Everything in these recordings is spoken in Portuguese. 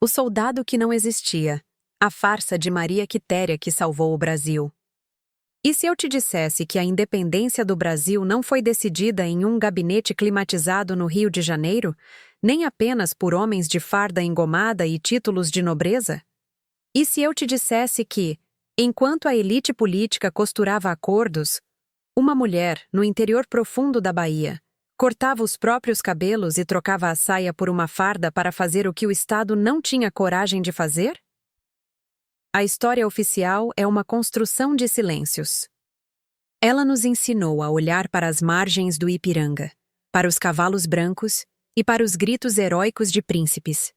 O soldado que não existia. A farsa de Maria Quitéria que salvou o Brasil. E se eu te dissesse que a independência do Brasil não foi decidida em um gabinete climatizado no Rio de Janeiro, nem apenas por homens de farda engomada e títulos de nobreza? E se eu te dissesse que, enquanto a elite política costurava acordos, uma mulher, no interior profundo da Bahia, cortava os próprios cabelos e trocava a saia por uma farda para fazer o que o Estado não tinha coragem de fazer? A história oficial é uma construção de silêncios. Ela nos ensinou a olhar para as margens do Ipiranga, para os cavalos brancos e para os gritos heróicos de príncipes.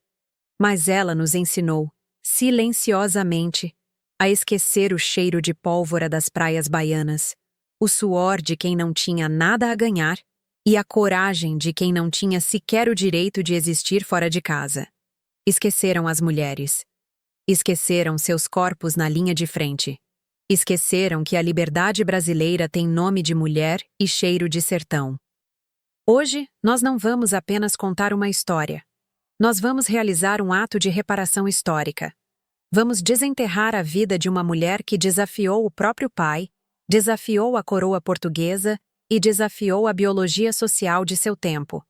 Mas ela nos ensinou, silenciosamente, a esquecer o cheiro de pólvora das praias baianas, o suor de quem não tinha nada a ganhar e a coragem de quem não tinha sequer o direito de existir fora de casa. Esqueceram as mulheres. Esqueceram seus corpos na linha de frente. Esqueceram que a liberdade brasileira tem nome de mulher e cheiro de sertão. Hoje, nós não vamos apenas contar uma história. Nós vamos realizar um ato de reparação histórica. Vamos desenterrar a vida de uma mulher que desafiou o próprio pai, desafiou a coroa portuguesa e desafiou a biologia social de seu tempo.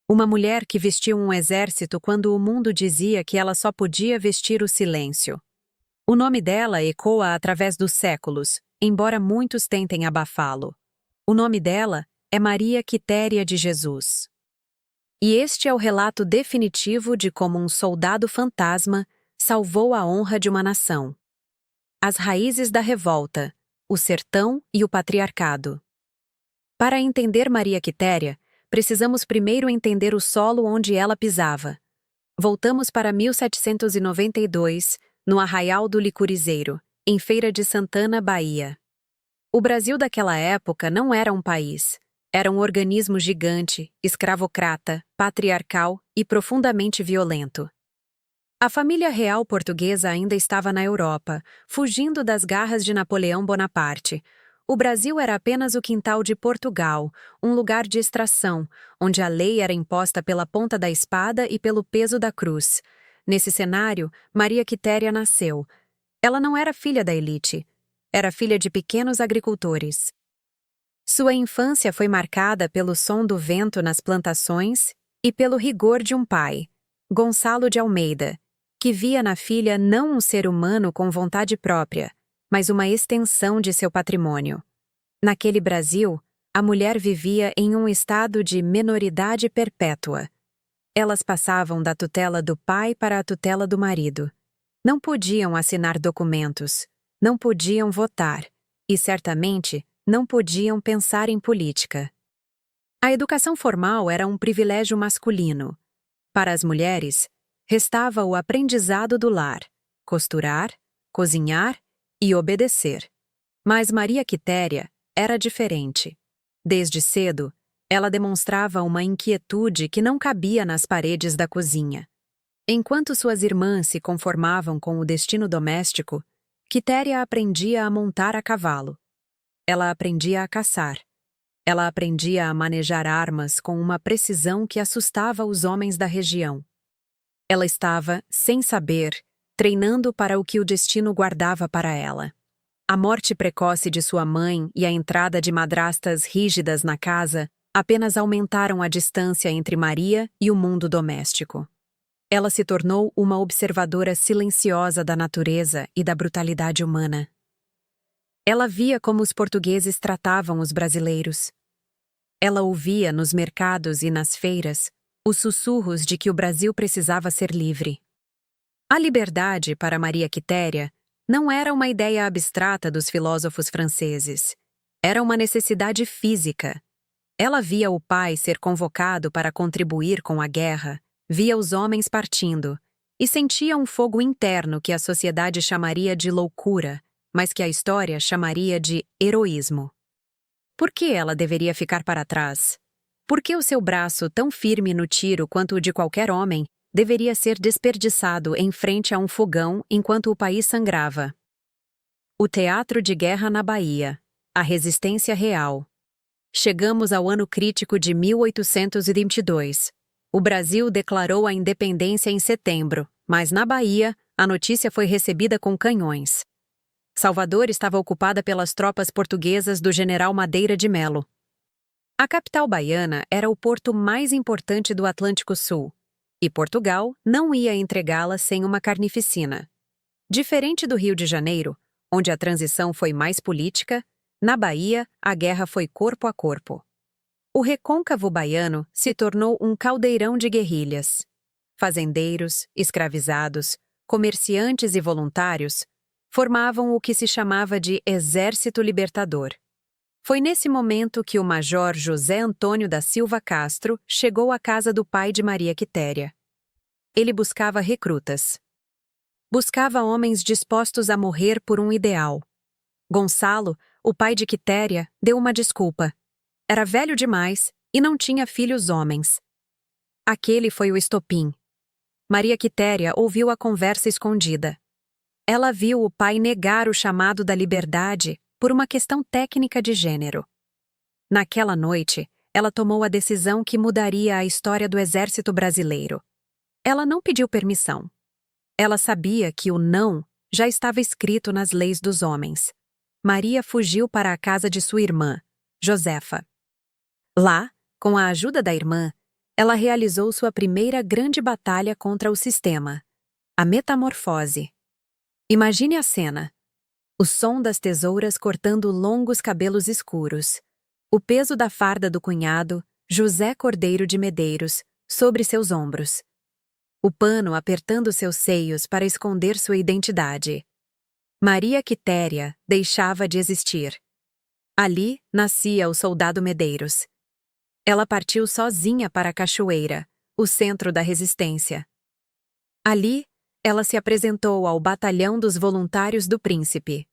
Uma mulher que vestiu um exército quando o mundo dizia que ela só podia vestir o silêncio. O nome dela ecoa através dos séculos, embora muitos tentem abafá-lo. O nome dela é Maria Quitéria de Jesus. E este é o relato definitivo de como um soldado fantasma salvou a honra de uma nação. As raízes da revolta, o sertão e o patriarcado. Para entender Maria Quitéria, precisamos primeiro entender o solo onde ela pisava. Voltamos para 1792, no Arraial do Licurizeiro, em Feira de Santana, Bahia. O Brasil daquela época não era um país. Era um organismo gigante, escravocrata, patriarcal e profundamente violento. A família real portuguesa ainda estava na Europa, fugindo das garras de Napoleão Bonaparte. O Brasil era apenas o quintal de Portugal, um lugar de extração, onde a lei era imposta pela ponta da espada e pelo peso da cruz. Nesse cenário, Maria Quitéria nasceu. Ela não era filha da elite. Era filha de pequenos agricultores. Sua infância foi marcada pelo som do vento nas plantações e pelo rigor de um pai, Gonçalo de Almeida, que via na filha não um ser humano com vontade própria, mas uma extensão de seu patrimônio. Naquele Brasil, a mulher vivia em um estado de menoridade perpétua. Elas passavam da tutela do pai para a tutela do marido. Não podiam assinar documentos, não podiam votar e, certamente, não podiam pensar em política. A educação formal era um privilégio masculino. Para as mulheres, restava o aprendizado do lar, costurar, cozinhar e obedecer. Mas Maria Quitéria era diferente. Desde cedo, ela demonstrava uma inquietude que não cabia nas paredes da cozinha. Enquanto suas irmãs se conformavam com o destino doméstico, Quitéria aprendia a montar a cavalo. Ela aprendia a caçar. Ela aprendia a manejar armas com uma precisão que assustava os homens da região. Ela estava, sem saber, treinando para o que o destino guardava para ela. A morte precoce de sua mãe e a entrada de madrastas rígidas na casa apenas aumentaram a distância entre Maria e o mundo doméstico. Ela se tornou uma observadora silenciosa da natureza e da brutalidade humana. Ela via como os portugueses tratavam os brasileiros. Ela ouvia nos mercados e nas feiras os sussurros de que o Brasil precisava ser livre. A liberdade, para Maria Quitéria, não era uma ideia abstrata dos filósofos franceses. Era uma necessidade física. Ela via o pai ser convocado para contribuir com a guerra, via os homens partindo, e sentia um fogo interno que a sociedade chamaria de loucura, mas que a história chamaria de heroísmo. Por que ela deveria ficar para trás? Por que o seu braço, tão firme no tiro quanto o de qualquer homem, deveria ser desperdiçado em frente a um fogão enquanto o país sangrava? O teatro de guerra na Bahia. A resistência real. Chegamos ao ano crítico de 1822. O Brasil declarou a independência em setembro, mas na Bahia, a notícia foi recebida com canhões. Salvador estava ocupada pelas tropas portuguesas do general Madeira de Melo. A capital baiana era o porto mais importante do Atlântico Sul, e Portugal não ia entregá-la sem uma carnificina. Diferente do Rio de Janeiro, onde a transição foi mais política, na Bahia a guerra foi corpo a corpo. O recôncavo baiano se tornou um caldeirão de guerrilhas. Fazendeiros, escravizados, comerciantes e voluntários formavam o que se chamava de Exército Libertador. Foi nesse momento que o major José Antônio da Silva Castro chegou à casa do pai de Maria Quitéria. Ele buscava recrutas. Buscava homens dispostos a morrer por um ideal. Gonçalo, o pai de Quitéria, deu uma desculpa. Era velho demais e não tinha filhos homens. Aquele foi o estopim. Maria Quitéria ouviu a conversa escondida. Ela viu o pai negar o chamado da liberdade por uma questão técnica de gênero. Naquela noite, ela tomou a decisão que mudaria a história do exército brasileiro. Ela não pediu permissão. Ela sabia que o não já estava escrito nas leis dos homens. Maria fugiu para a casa de sua irmã, Josefa. Lá, com a ajuda da irmã, ela realizou sua primeira grande batalha contra o sistema, a metamorfose. Imagine a cena. O som das tesouras cortando longos cabelos escuros. O peso da farda do cunhado, José Cordeiro de Medeiros, sobre seus ombros. O pano apertando seus seios para esconder sua identidade. Maria Quitéria deixava de existir. Ali nascia o soldado Medeiros. Ela partiu sozinha para a Cachoeira, o centro da resistência. Ali, ela se apresentou ao Batalhão dos Voluntários do Príncipe.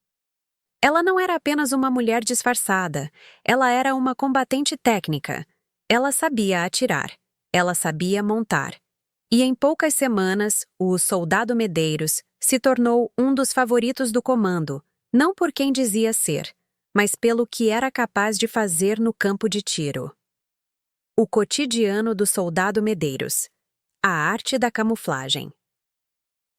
Ela não era apenas uma mulher disfarçada, ela era uma combatente técnica. Ela sabia atirar, ela sabia montar. E em poucas semanas, o soldado Medeiros se tornou um dos favoritos do comando, não por quem dizia ser, mas pelo que era capaz de fazer no campo de tiro. O cotidiano do soldado Medeiros. A arte da camuflagem.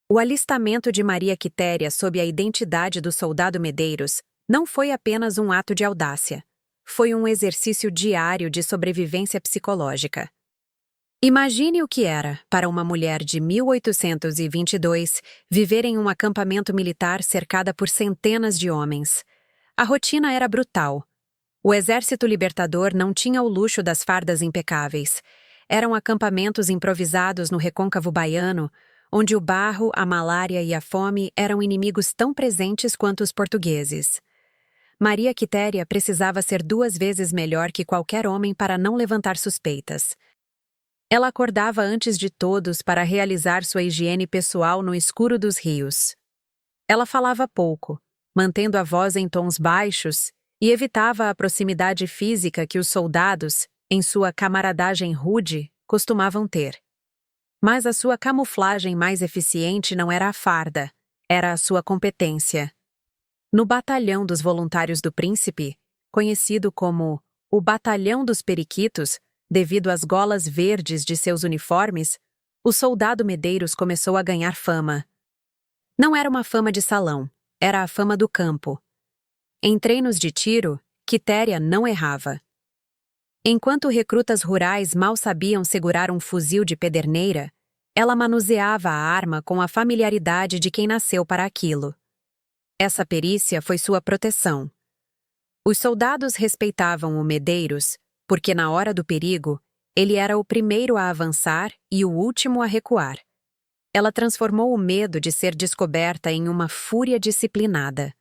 O alistamento de Maria Quitéria sob a identidade do soldado Medeiros não foi apenas um ato de audácia. Foi um exercício diário de sobrevivência psicológica. Imagine o que era, para uma mulher de 1822, viver em um acampamento militar cercada por centenas de homens. A rotina era brutal. O Exército Libertador não tinha o luxo das fardas impecáveis. Eram acampamentos improvisados no recôncavo baiano, onde o barro, a malária e a fome eram inimigos tão presentes quanto os portugueses. Maria Quitéria precisava ser 2 vezes melhor que qualquer homem para não levantar suspeitas. Ela acordava antes de todos para realizar sua higiene pessoal no escuro dos rios. Ela falava pouco, mantendo a voz em tons baixos, e evitava a proximidade física que os soldados, em sua camaradagem rude, costumavam ter. Mas a sua camuflagem mais eficiente não era a farda, era a sua competência. No Batalhão dos Voluntários do Príncipe, conhecido como o Batalhão dos Periquitos, devido às golas verdes de seus uniformes, o soldado Medeiros começou a ganhar fama. Não era uma fama de salão, era a fama do campo. Em treinos de tiro, Quitéria não errava. Enquanto recrutas rurais mal sabiam segurar um fuzil de pederneira, ela manuseava a arma com a familiaridade de quem nasceu para aquilo. Essa perícia foi sua proteção. Os soldados respeitavam o Medeiros, porque na hora do perigo, ele era o primeiro a avançar e o último a recuar. Ela transformou o medo de ser descoberta em uma fúria disciplinada.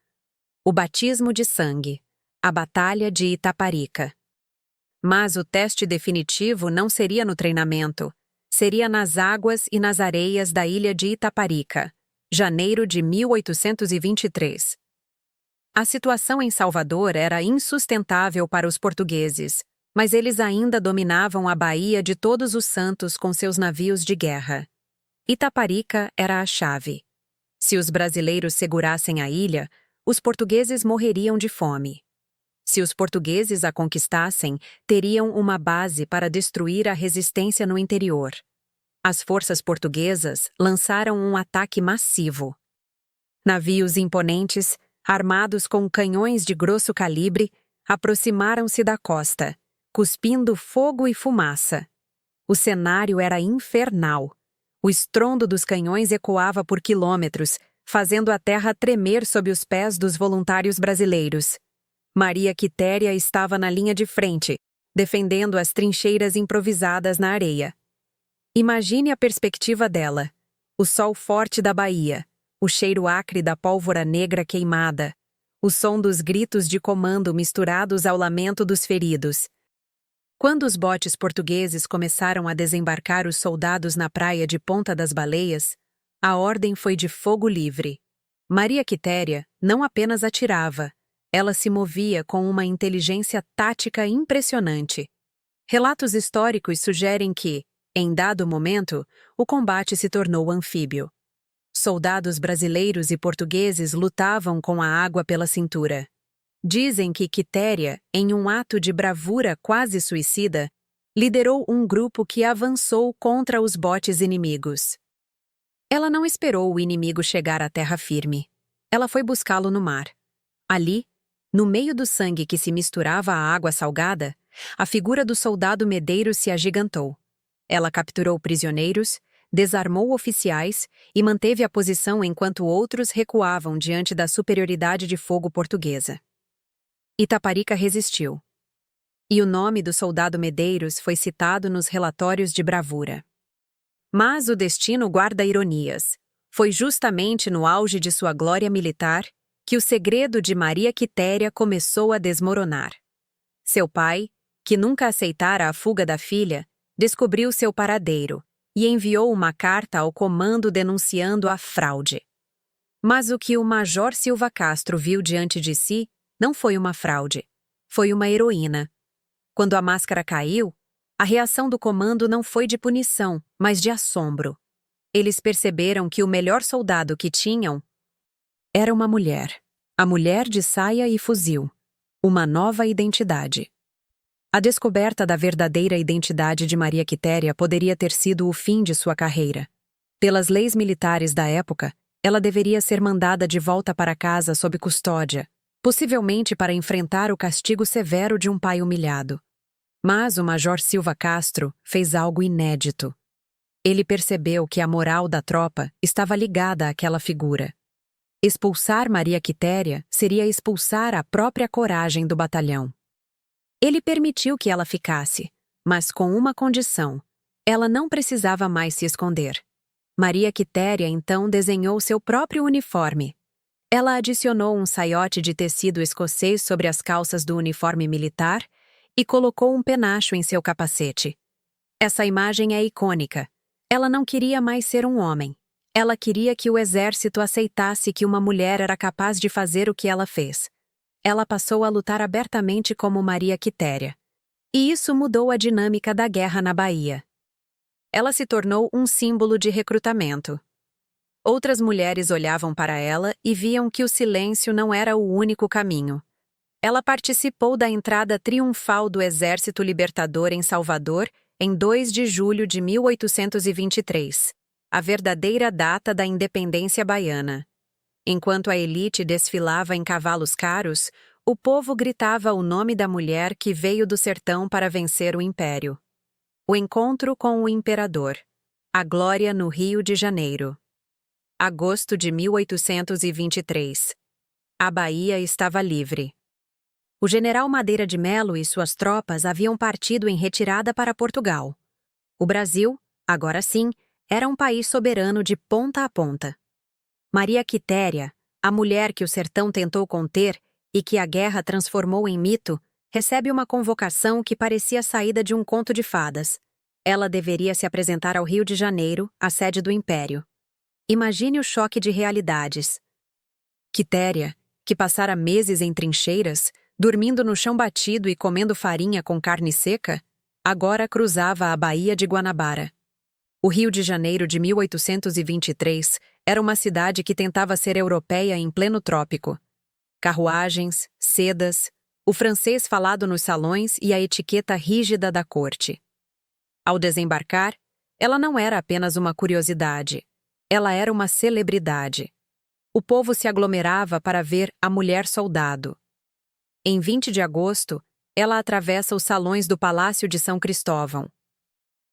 O batismo de sangue, a Batalha de Itaparica. Mas o teste definitivo não seria no treinamento, seria nas águas e nas areias da ilha de Itaparica, janeiro de 1823. A situação em Salvador era insustentável para os portugueses, mas eles ainda dominavam a Baía de Todos os Santos com seus navios de guerra. Itaparica era a chave. Se os brasileiros segurassem a ilha, os portugueses morreriam de fome. Se os portugueses a conquistassem, teriam uma base para destruir a resistência no interior. as forças portuguesas lançaram um ataque massivo. Navios imponentes, armados com canhões de grosso calibre, aproximaram-se da costa, cuspindo fogo e fumaça. O cenário era infernal. O estrondo dos canhões ecoava por quilômetros, fazendo a terra tremer sob os pés dos voluntários brasileiros. Maria Quitéria estava na linha de frente, defendendo as trincheiras improvisadas na areia. Imagine a perspectiva dela. O sol forte da Bahia, o cheiro acre da pólvora negra queimada, o som dos gritos de comando misturados ao lamento dos feridos. Quando os botes portugueses começaram a desembarcar os soldados na praia de Ponta das Baleias, a ordem foi de fogo livre. Maria Quitéria não apenas atirava, ela se movia com uma inteligência tática impressionante. Relatos históricos sugerem que, em dado momento, o combate se tornou anfíbio. Soldados brasileiros e portugueses lutavam com a água pela cintura. Dizem que Quitéria, em um ato de bravura quase suicida, liderou um grupo que avançou contra os botes inimigos. Ela não esperou o inimigo chegar à terra firme. Ela foi buscá-lo no mar. Ali, no meio do sangue que se misturava à água salgada, a figura do soldado Medeiros se agigantou. Ela capturou prisioneiros, desarmou oficiais e manteve a posição enquanto outros recuavam diante da superioridade de fogo portuguesa. Itaparica resistiu. E o nome do soldado Medeiros foi citado nos relatórios de bravura. Mas o destino guarda ironias. Foi justamente no auge de sua glória militar que o segredo de Maria Quitéria começou a desmoronar. Seu pai, que nunca aceitara a fuga da filha, descobriu seu paradeiro e enviou uma carta ao comando denunciando a fraude. Mas o que o Major Silva Castro viu diante de si não foi uma fraude, foi uma heroína. Quando a máscara caiu, a reação do comando não foi de punição, mas de assombro. Eles perceberam que o melhor soldado que tinham era uma mulher. A mulher de saia e fuzil. Uma nova identidade. A descoberta da verdadeira identidade de Maria Quitéria poderia ter sido o fim de sua carreira. Pelas leis militares da época, ela deveria ser mandada de volta para casa sob custódia, possivelmente para enfrentar o castigo severo de um pai humilhado. Mas o Major Silva Castro fez algo inédito. Ele percebeu que a moral da tropa estava ligada àquela figura. Expulsar Maria Quitéria seria expulsar a própria coragem do batalhão. Ele permitiu que ela ficasse, mas com uma condição: ela não precisava mais se esconder. Maria Quitéria então desenhou seu próprio uniforme. Ela adicionou um saiote de tecido escocês sobre as calças do uniforme militar e colocou um penacho em seu capacete. Essa imagem é icônica. Ela não queria mais ser um homem. Ela queria que o exército aceitasse que uma mulher era capaz de fazer o que ela fez. Ela passou a lutar abertamente como Maria Quitéria. E isso mudou a dinâmica da guerra na Bahia. Ela se tornou um símbolo de recrutamento. Outras mulheres olhavam para ela e viam que o silêncio não era o único caminho. Ela participou da entrada triunfal do Exército Libertador em Salvador em 2 de julho de 1823, a verdadeira data da independência baiana. Enquanto a elite desfilava em cavalos caros, o povo gritava o nome da mulher que veio do sertão para vencer o império. O encontro com o imperador. A glória no Rio de Janeiro. Agosto de 1823. A Bahia estava livre. O general Madeira de Melo e suas tropas haviam partido em retirada para Portugal. O Brasil, agora sim, era um país soberano de ponta a ponta. Maria Quitéria, a mulher que o sertão tentou conter e que a guerra transformou em mito, recebe uma convocação que parecia saída de um conto de fadas. Ela deveria se apresentar ao Rio de Janeiro, a sede do Império. Imagine o choque de realidades. Quitéria, que passara meses em trincheiras, dormindo no chão batido e comendo farinha com carne seca, agora cruzava a Baía de Guanabara. O Rio de Janeiro de 1823 era uma cidade que tentava ser europeia em pleno trópico. Carruagens, sedas, o francês falado nos salões e a etiqueta rígida da corte. Ao desembarcar, Ela não era apenas uma curiosidade. Ela era uma celebridade. O povo se aglomerava para ver a mulher soldado. Em 20 de agosto, ela atravessa os salões do Palácio de São Cristóvão.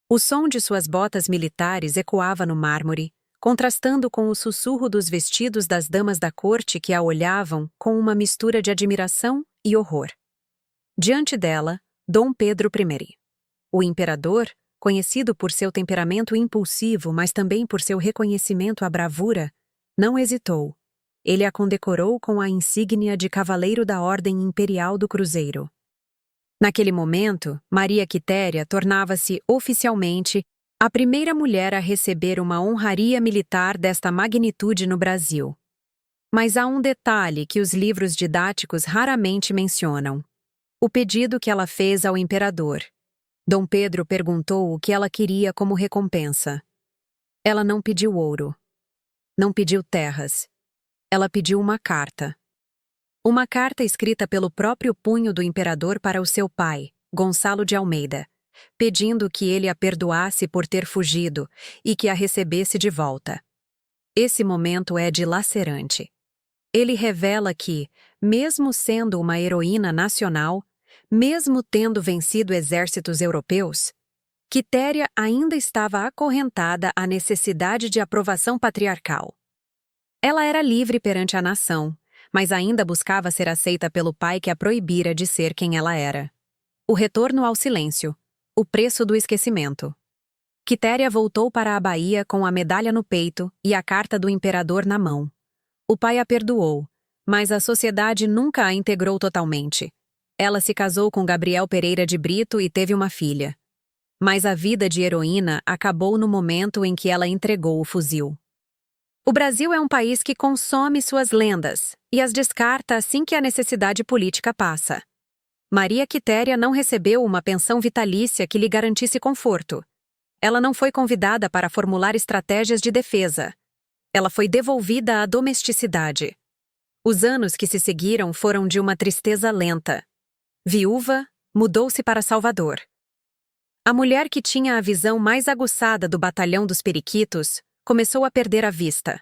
O som de suas botas militares ecoava no mármore, contrastando com o sussurro dos vestidos das damas da corte que a olhavam com uma mistura de admiração e horror. Diante dela, Dom Pedro I. O imperador, conhecido por seu temperamento impulsivo, mas também por seu reconhecimento à bravura, não hesitou. Ele a condecorou com a insígnia de Cavaleiro da Ordem Imperial do Cruzeiro. Naquele momento, Maria Quitéria tornava-se, oficialmente, a primeira mulher a receber uma honraria militar desta magnitude no Brasil. Mas há um detalhe que os livros didáticos raramente mencionam: o pedido que ela fez ao imperador. Dom Pedro perguntou o que ela queria como recompensa. Ela não pediu ouro. Não pediu terras. Ela pediu uma carta. Uma carta escrita pelo próprio punho do imperador para o seu pai, Gonçalo de Almeida, pedindo que ele a perdoasse por ter fugido e que a recebesse de volta. Esse momento é dilacerante. Ele revela que, mesmo sendo uma heroína nacional, mesmo tendo vencido exércitos europeus, Quitéria ainda estava acorrentada à necessidade de aprovação patriarcal. Ela era livre perante a nação, mas ainda buscava ser aceita pelo pai que a proibira de ser quem ela era. O retorno ao silêncio. O preço do esquecimento. Quitéria voltou para a Bahia com a medalha no peito e a carta do imperador na mão. O pai a perdoou, mas a sociedade nunca a integrou totalmente. Ela se casou com Gabriel Pereira de Brito e teve uma filha. Mas a vida de heroína acabou no momento em que ela entregou o fuzil. O Brasil é um país que consome suas lendas e as descarta assim que a necessidade política passa. Maria Quitéria não recebeu uma pensão vitalícia que lhe garantisse conforto. Ela não foi convidada para formular estratégias de defesa. Ela foi devolvida à domesticidade. Os anos que se seguiram foram de uma tristeza lenta. Viúva, mudou-se para Salvador. A mulher que tinha a visão mais aguçada do batalhão dos periquitos começou a perder a vista.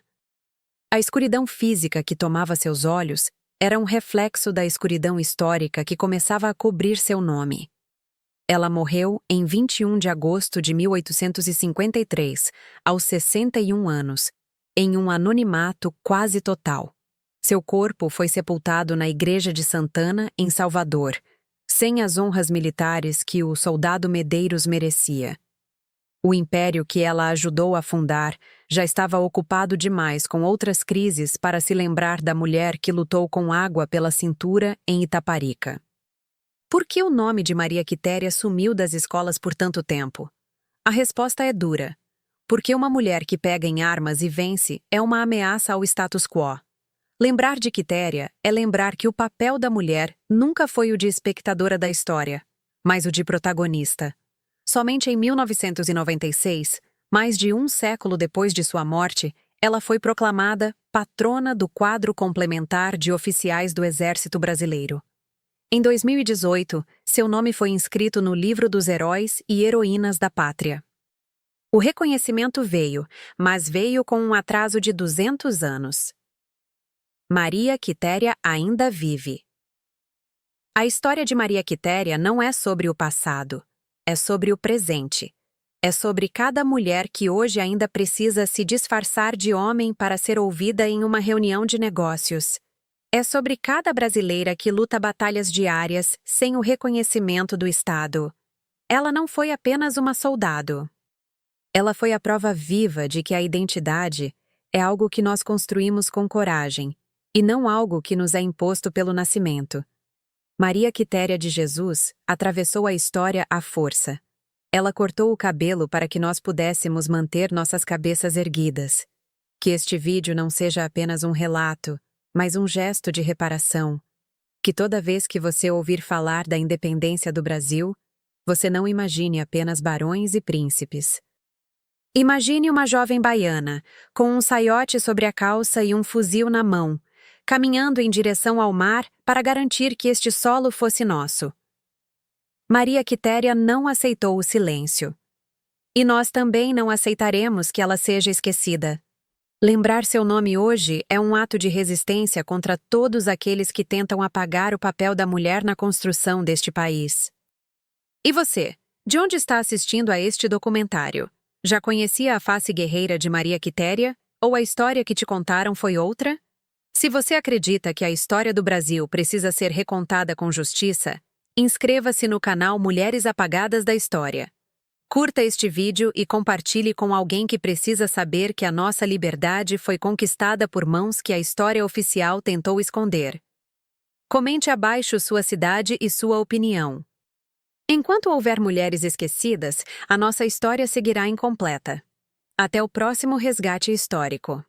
A escuridão física que tomava seus olhos era um reflexo da escuridão histórica que começava a cobrir seu nome. Ela morreu em 21 de agosto de 1853, aos 61 anos, em um anonimato quase total. Seu corpo foi sepultado na Igreja de Santana, em Salvador, sem as honras militares que o soldado Medeiros merecia. O império que ela ajudou a fundar já estava ocupado demais com outras crises para se lembrar da mulher que lutou com água pela cintura em Itaparica. Por que o nome de Maria Quitéria sumiu das escolas por tanto tempo? A resposta é dura. Porque uma mulher que pega em armas e vence é uma ameaça ao status quo. Lembrar de Quitéria é lembrar que o papel da mulher nunca foi o de espectadora da história, mas o de protagonista. Somente em 1996, mais de um século depois de sua morte, ela foi proclamada patrona do quadro complementar de oficiais do Exército Brasileiro. Em 2018, seu nome foi inscrito no livro dos heróis e heroínas da pátria. O reconhecimento veio, mas veio com um atraso de 200 anos. Maria Quitéria ainda vive. A história de Maria Quitéria não é sobre o passado, é sobre o presente. É sobre cada mulher que hoje ainda precisa se disfarçar de homem para ser ouvida em uma reunião de negócios. É sobre cada brasileira que luta batalhas diárias sem o reconhecimento do Estado. Ela não foi apenas uma soldado. Ela foi a prova viva de que a identidade é algo que nós construímos com coragem, e não algo que nos é imposto pelo nascimento. Maria Quitéria de Jesus atravessou a história à força. Ela cortou o cabelo para que nós pudéssemos manter nossas cabeças erguidas. Que este vídeo não seja apenas um relato, mas um gesto de reparação. Que toda vez que você ouvir falar da independência do Brasil, você não imagine apenas barões e príncipes. Imagine uma jovem baiana, com um saiote sobre a calça e um fuzil na mão, caminhando em direção ao mar para garantir que este solo fosse nosso. Maria Quitéria não aceitou o silêncio. E nós também não aceitaremos que ela seja esquecida. Lembrar seu nome hoje é um ato de resistência contra todos aqueles que tentam apagar o papel da mulher na construção deste país. E você, de onde está assistindo a este documentário? Já conhecia a face guerreira de Maria Quitéria? Ou a história que te contaram foi outra? Se você acredita que a história do Brasil precisa ser recontada com justiça, inscreva-se no canal Mulheres Apagadas da História. Curta este vídeo e compartilhe com alguém que precisa saber que a nossa liberdade foi conquistada por mãos que a história oficial tentou esconder. Comente abaixo sua cidade e sua opinião. Enquanto houver mulheres esquecidas, a nossa história seguirá incompleta. Até o próximo resgate histórico.